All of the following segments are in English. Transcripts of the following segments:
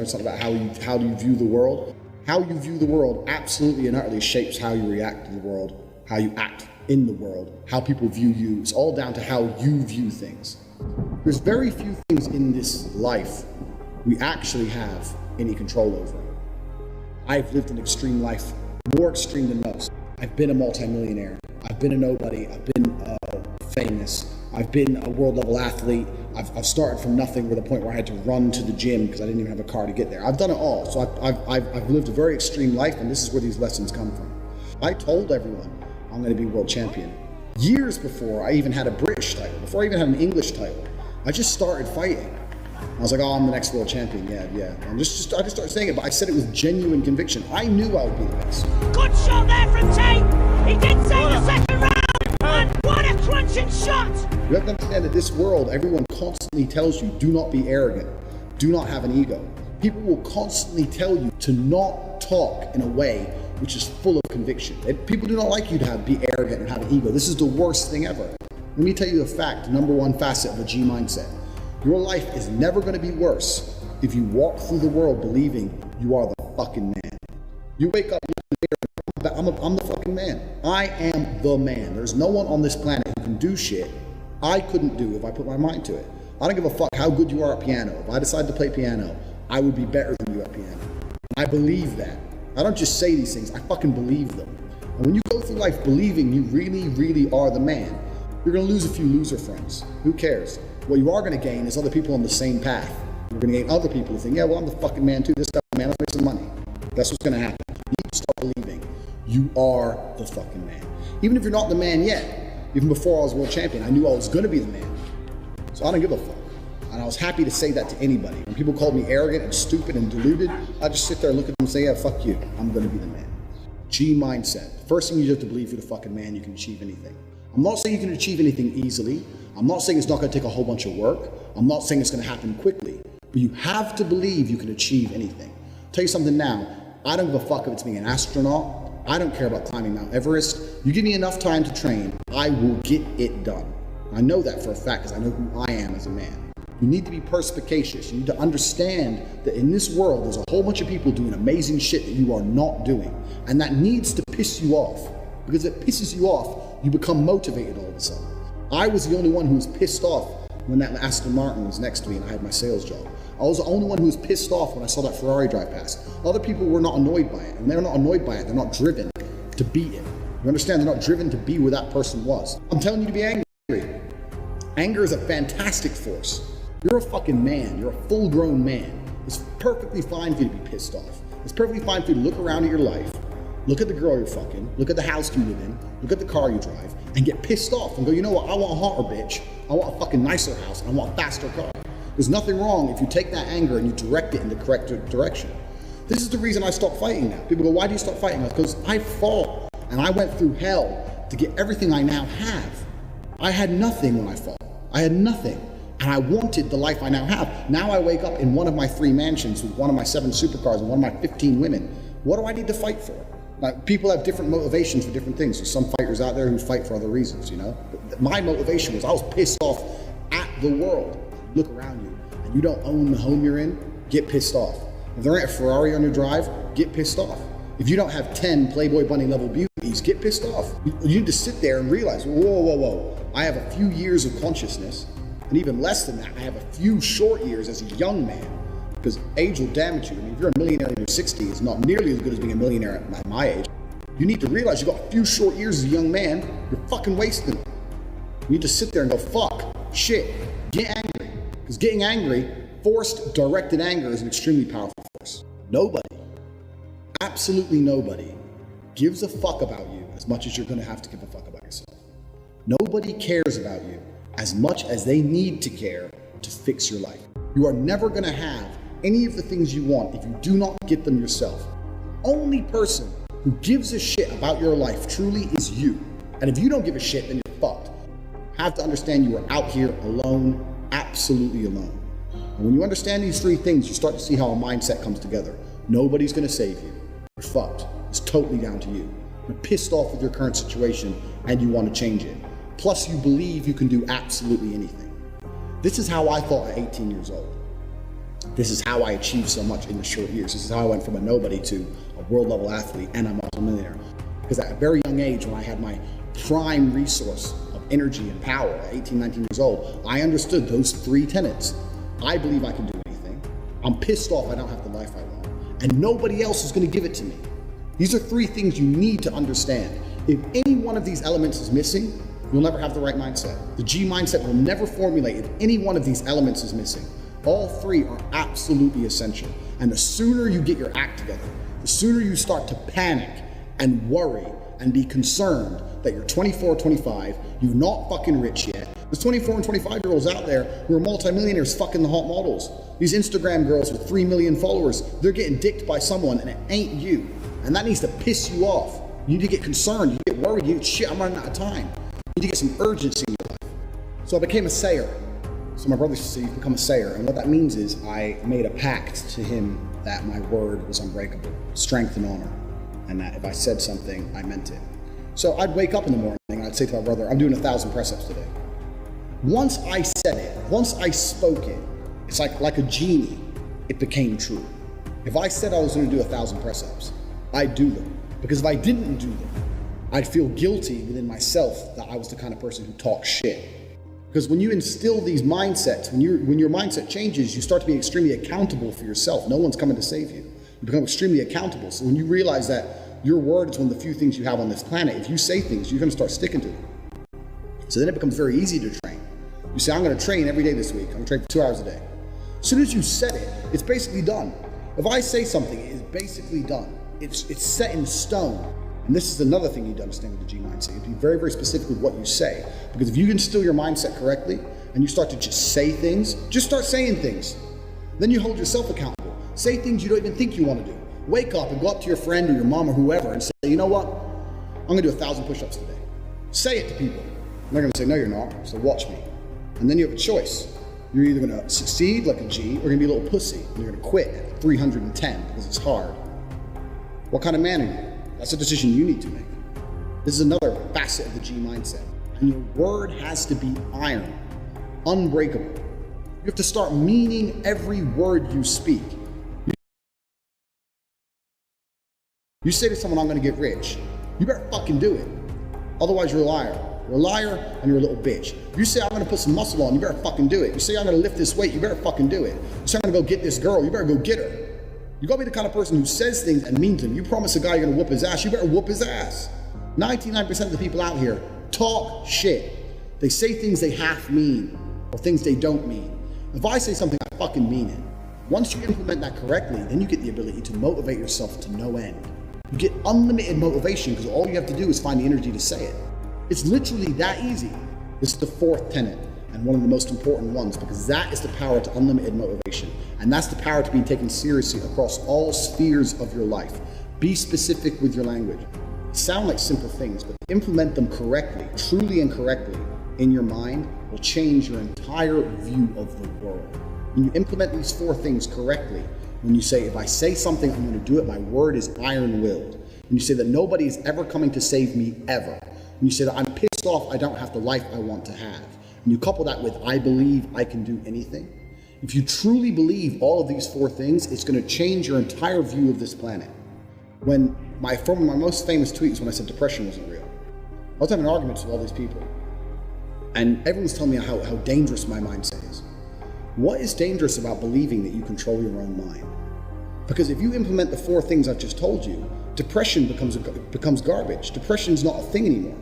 It's not about how do you view the world. How you view the world absolutely and utterly shapes how you react to the world, how you act in the world, how people view you. It's all down to how you view things. There's very few things in this life we actually have any control over. I've lived an extreme life, more extreme than most. I've been a multimillionaire. I've been a nobody. I've been famous. I've been a world level athlete. I've started from nothing to the point where I had to run to the gym because I didn't even have a car to get there. I've done it all. So I've lived a very extreme life, and this is where these lessons come from. I told everyone I'm going to be world champion years before I even had a British title, before I even had an English title. I just started fighting. I was like, oh, I'm the next world champion. Yeah. And I just started saying it, but I said it with genuine conviction. I knew I would be the best. Good shot there from Tate. He did save the second round. And what a crunching shot! You have to understand that this world, everyone constantly tells you, do not be arrogant. Do not have an ego. People will constantly tell you to not talk in a way which is full of conviction. People do not like you to be arrogant and have an ego. This is the worst thing ever. Let me tell you a fact, the number one facet of a G mindset. Your life is never going to be worse if you walk through the world believing you are the fucking man. You wake up, I'm the fucking man. I am the man. There's no one on this planet who can do shit I couldn't do if I put my mind to it. I don't give a fuck how good you are at piano. If I decide to play piano, I would be better than you at piano. I believe that. I don't just say these things, I fucking believe them. And when you go through life believing you really, really are the man, you're gonna lose a few loser friends. Who cares? What you are gonna gain is other people on the same path. You're gonna gain other people who think, yeah, well, I'm the fucking man too. This guy's the man, let's make some money. That's what's gonna happen. You need to start believing you are the fucking man. Even if you're not the man yet, even before I was world champion, I knew I was gonna be the man. So I don't give a fuck. And I was happy to say that to anybody. When people called me arrogant and stupid and deluded, I just sit there and look at them and say, yeah, fuck you. I'm gonna be the man. G mindset. First thing you have to believe you're the fucking man, you can achieve anything. I'm not saying you can achieve anything easily. I'm not saying it's not gonna take a whole bunch of work. I'm not saying it's gonna happen quickly. But you have to believe you can achieve anything. I'll tell you something now. I don't give a fuck if it's being an astronaut. I don't care about climbing Mount Everest. You give me enough time to train, I will get it done. I know that for a fact because I know who I am as a man. You need to be perspicacious. You need to understand that in this world, there's a whole bunch of people doing amazing shit that you are not doing. And that needs to piss you off. Because if it pisses you off, you become motivated all of a sudden. I was the only one who was pissed off when that Aston Martin was next to me and I had my sales job. I was the only one who was pissed off when I saw that Ferrari drive past. Other people were not annoyed by it. And they're not annoyed by it, they're not driven to beat it. You understand? They're not driven to be where that person was. I'm telling you to be angry. Anger is a fantastic force. You're a fucking man. You're a full-grown man. It's perfectly fine for you to be pissed off. It's perfectly fine for you to look around at your life, look at the girl you're fucking, look at the house you live in, look at the car you drive, and get pissed off and go, you know what, I want a hotter bitch. I want a fucking nicer house, and I want a faster car. There's nothing wrong if you take that anger and you direct it in the correct direction. This is the reason I stopped fighting now. People go, why do you stop fighting? Because I fought and I went through hell to get everything I now have. I had nothing when I fought. I had nothing. And I wanted the life I now have. Now I wake up in one of my 3 mansions with one of my 7 supercars and one of my 15 women. What do I need to fight for? Like, people have different motivations for different things. There's some fighters out there who fight for other reasons, you know? But my motivation was I was pissed off at the world. Look around you and you don't own the home you're in, get pissed off. If there ain't a Ferrari on your drive, get pissed off. If you don't have 10 Playboy Bunny level beauties, get pissed off. You need to sit there and realize, whoa. I have a few years of consciousness, and even less than that, I have a few short years as a young man, because age will damage you. I mean, if you're a millionaire in your 60s, it's not nearly as good as being a millionaire at my age. You need to realize you've got a few short years as a young man, you're fucking wasting them. You need to sit there and go, fuck, shit, get angry. Because getting angry, forced, directed anger is an extremely powerful force. Nobody, absolutely nobody, gives a fuck about you as much as you're gonna have to give a fuck about yourself. Nobody cares about you as much as they need to care to fix your life. You are never gonna have any of the things you want if you do not get them yourself. The only person who gives a shit about your life truly is you. And if you don't give a shit, then you're fucked. You have to understand you are out here alone, absolutely alone. And when you understand these 3 things, you start to see how a mindset comes together. Nobody's gonna save you. You're fucked. It's totally down to you. You're pissed off with your current situation and you want to change it. Plus you believe you can do absolutely anything. This is how I thought at 18 years old. This is how I achieved so much in the short years. This is how I went from a nobody to a world level athlete and a multimillionaire. Because at a very young age, when I had my prime resource of energy and power at 18, 19 years old, I understood those 3 tenets. I believe I can do anything. I'm pissed off I don't have the life I want. And nobody else is gonna give it to me. These are 3 things you need to understand. If any one of these elements is missing, you'll never have the right mindset. The G mindset will never formulate if any one of these elements is missing. All 3 are absolutely essential. And the sooner you get your act together, the sooner you start to panic and worry and be concerned that you're 24, 25, you're not fucking rich yet. There's 24 and 25-year-olds out there who are multimillionaires fucking the hot models. These Instagram girls with 3 million followers, they're getting dicked by someone and it ain't you. And that needs to piss you off. You need to get concerned, you get worried, you shit, I'm running out of time. You need to get some urgency in your life. So I became a sayer. So my brother used to say, you've become a sayer. And what that means is I made a pact to him that my word was unbreakable, strength and honor. And that if I said something, I meant it. So I'd wake up in the morning and I'd say to my brother, I'm doing 1,000 press-ups today. Once I said it, once I spoke it, it's like a genie, it became true. If I said I was gonna do 1,000 press-ups, I'd do them. Because if I didn't do them, I'd feel guilty within myself that I was the kind of person who talks shit. Because when you instill these mindsets, when your mindset changes, you start to be extremely accountable for yourself. No one's coming to save you. You become extremely accountable. So when you realize that your word is one of the few things you have on this planet, if you say things, you're gonna start sticking to them. So then it becomes very easy to train. You say, I'm gonna train every day this week. I'm gonna train for 2 hours a day. As soon as you said it, it's basically done. If I say something, it is basically done. It's set in stone. And this is another thing you need to understand with the G mindset. You have to be very, very specific with what you say. Because if you instill your mindset correctly and you start to just say things, just start saying things. Then you hold yourself accountable. Say things you don't even think you want to do. Wake up and go up to your friend or your mom or whoever and say, you know what? I'm gonna do 1,000 push-ups today. Say it to people. And they're gonna say, no, you're not, so watch me. And then you have a choice. You're either gonna succeed like a G or you're gonna be a little pussy. And you're gonna quit at 310 because it's hard. What kind of man are you? That's a decision you need to make. This is another facet of the G mindset. And your word has to be iron, unbreakable. You have to start meaning every word you speak. You say to someone, I'm gonna get rich. You better fucking do it. Otherwise you're a liar. You're a liar and you're a little bitch. You say, I'm gonna put some muscle on, you better fucking do it. You say, I'm gonna lift this weight, you better fucking do it. You say, I'm gonna go get this girl, you better go get her. You gotta be the kind of person who says things and means them. You promise a guy you're gonna whoop his ass, you better whoop his ass. 99% of the people out here talk shit. They say things they half mean or things they don't mean. If I say something, I fucking mean it. Once you implement that correctly, then you get the ability to motivate yourself to no end. You get unlimited motivation because all you have to do is find the energy to say it. It's literally that easy. This is the 4th tenet and one of the most important ones because that is the power to unlimited motivation. And that's the power to be taken seriously across all spheres of your life. Be specific with your language. Sound like simple things, but implement them correctly, truly and correctly in your mind will change your entire view of the world. When you implement these 4 things correctly, when you say, if I say something, I'm gonna do it, my word is iron-willed. When you say that nobody is ever coming to save me, ever. When you say that I'm pissed off, I don't have the life I want to have. And you couple that with, I believe I can do anything. If you truly believe all of these 4 things, it's gonna change your entire view of this planet. When my most famous tweets when I said depression wasn't real, I was having arguments with all these people. And everyone's telling me how dangerous my mindset is. What is dangerous about believing that you control your own mind? Because if you implement the 4 things I've just told you, depression becomes garbage. Depression's not a thing anymore.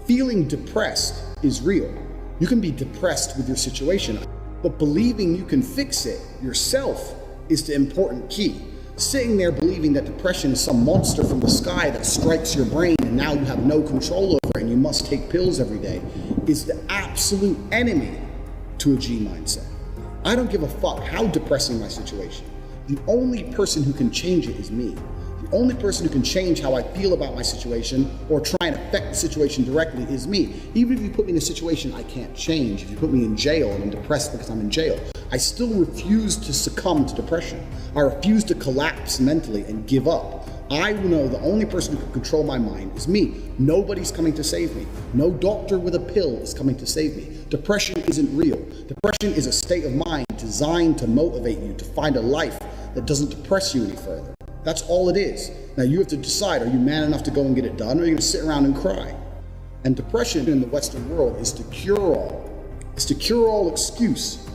Feeling depressed is real. You can be depressed with your situation, but believing you can fix it yourself is the important key. Sitting there believing that depression is some monster from the sky that strikes your brain and now you have no control over it and you must take pills every day is the absolute enemy to a G mindset. I don't give a fuck how depressing my situation. The only person who can change it is me. The only person who can change how I feel about my situation or try and affect the situation directly is me. Even if you put me in a situation I can't change, if you put me in jail and I'm depressed because I'm in jail, I still refuse to succumb to depression. I refuse to collapse mentally and give up. I know the only person who can control my mind is me. Nobody's coming to save me. No doctor with a pill is coming to save me. Depression isn't real. Depression is a state of mind designed to motivate you to find a life that doesn't depress you any further. That's all it is. Now you have to decide, are you man enough to go and get it done, or are you going to sit around and cry? And depression in the Western world is to cure all. It's to cure all excuse.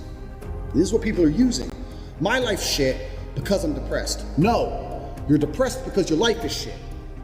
This is what people are using. My life's shit because I'm depressed. No, you're depressed because your life is shit.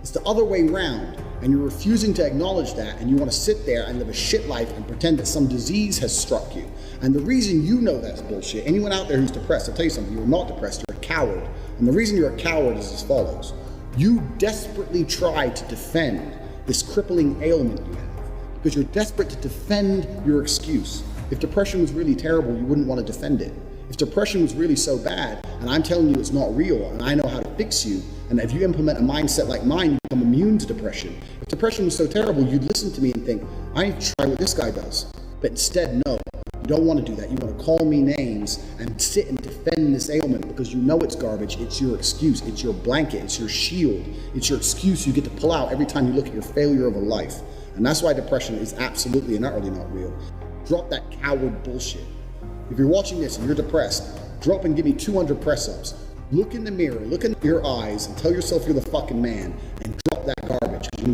It's the other way around, and you're refusing to acknowledge that, and you want to sit there and live a shit life and pretend that some disease has struck you. And the reason you know that's bullshit, anyone out there who's depressed, I'll tell you something, you're not depressed, you're a coward. And the reason you're a coward is as follows. You desperately try to defend this crippling ailment you have because you're desperate to defend your excuse. If depression was really terrible, you wouldn't want to defend it. If depression was really so bad, and I'm telling you it's not real, and I know how to fix you, and if you implement a mindset like mine, you become immune to depression. If depression was so terrible, you'd listen to me and think, I need to try what this guy does. But instead, no, you don't want to do that. You want to call me names and sit and defend this ailment because you know it's garbage. It's your excuse. It's your blanket. It's your shield. It's your excuse you get to pull out every time you look at your failure of a life. And that's why depression is absolutely and utterly not real. Drop that coward bullshit. If you're watching this and you're depressed, drop and give me 200 press-ups. Look in the mirror, look in your eyes, and tell yourself you're the fucking man, and drop that garbage, because you can